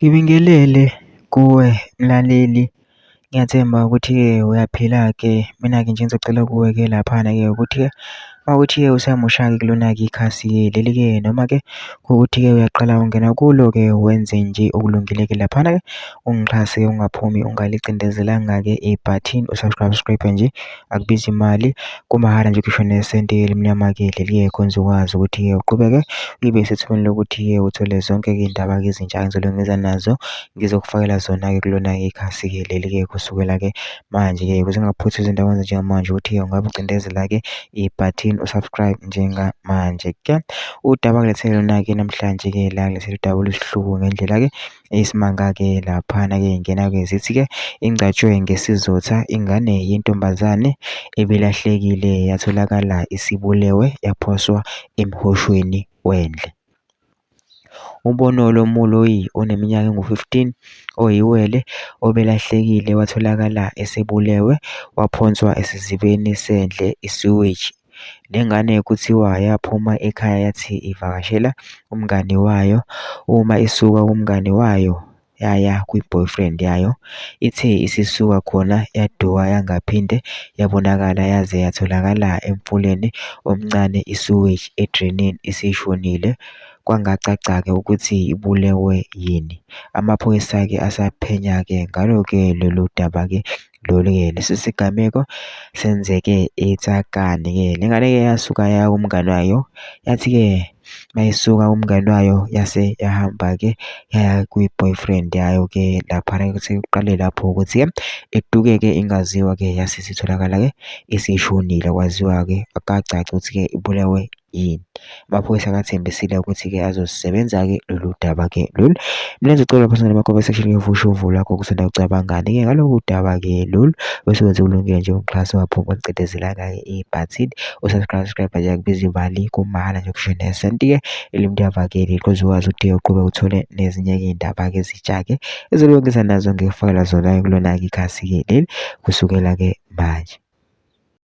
Ngibingelele kuwe mlaleli, ngiyathemba ukuthi-ke uyaphila-ke. Mina-ke nje ngizocela kuwe-ke laphana-ke ukuthi-ke mawukuthi-ke usamusha-ke kulona-ke ikhasi-ke leli-ke, noma-ke kuwukuthi-ke uyaqala ungena kulo-ke wenze nje okulungile-ke laphana-ke ungixhase ungaphumi ungalicindezelanga-ke ibhathini usubscribe nje, akubizi imali, kumahhala nje ukhishwa nesenti elimnyama-ke leli-ke khona uzokwazi ukuthi-ke uqhubeke ibe sethubeni lokuthi-ke uthole zonke-ke iy'ndaba-ke ezintsha engizobe ngiza nazo, ngizokufakela zona-ke kulona-ke ikhasi-ke leli-ke kusukela-ke manje-ke ukuze ungaphuthu izindawo ezinjengamanje ukuthi-ke ungabe ucindezela-ke ibhathini usubscribe njengamanje-ke. Udaba kulethele lona-ke namhlanje-ke la kulethele udaba olusihluku ngendlela-ke eyisimanga-ke laphana-ke ingena-ke zithi-ke ingcatshwe ngesizotha, ingane yentombazane ebelahlekile yatholakala isibulewe yaphoswa emhoshweni wendle. Umbono lo Moloi oneminyaka engu-15 oyiwele obelahlekile watholakala esebulewe waphonswa esizibeni sendle i-sewage. Le ngane kuthiwa yaphuma ekhaya yathi ivakashela umngani wayo. Uma isuka kumngani wayo yaya kwi-boyfriend yayo, ithe isisuka khona yaduka yangaphinde yabonakala yaze yatholakala emfuleni omncane i-sewage edreyinini isishonile. Kwangacaca-ke ukuthi ibulewe yini. Amaphoyisa-ke asaphenya-ke ngalo-ke lolu daba-ke lolu-ke. Lesi sigameko senzeke eTsakani-ke. Le ngane-ke yasuka yaya kumngani wayo, yathi-ke mayisuka kumngani wayo yase yahamba-ke yaya kwi-boyfriend yayo-ke laphana-ke kuthi kuqale lapho ukuthi-ke eduke-ke ingaziwa-ke yase isitholakala-ke isishonile, kwaziwa-ke akacaci ukuthi-ke ibulewe yini. Amaphoyisa akathembisile ukuthi-ke azosisebenza-ke lolu daba-ke lolu. Mina ngizocela phakathi nama-comment section uvushe uvo lwakho ukuthi ucabangani-ke ngalolu daba-ke lolu bese wenze kulungile nje ungixhase waphuma ulicindezelanga-ke ibhathini usubscribe nje akubizi imali, kumahhala nje ukhishwe nesenti-ke elimnyama-ke because ukwazi ukuthi uqhubeke uthole nezinye-ke iy'ndaba-ke ezintsha-ke ezobe ngiza nazo ngikufakela zona-ke kulona-ke ikhasi-ke leli kusukela-ke manje.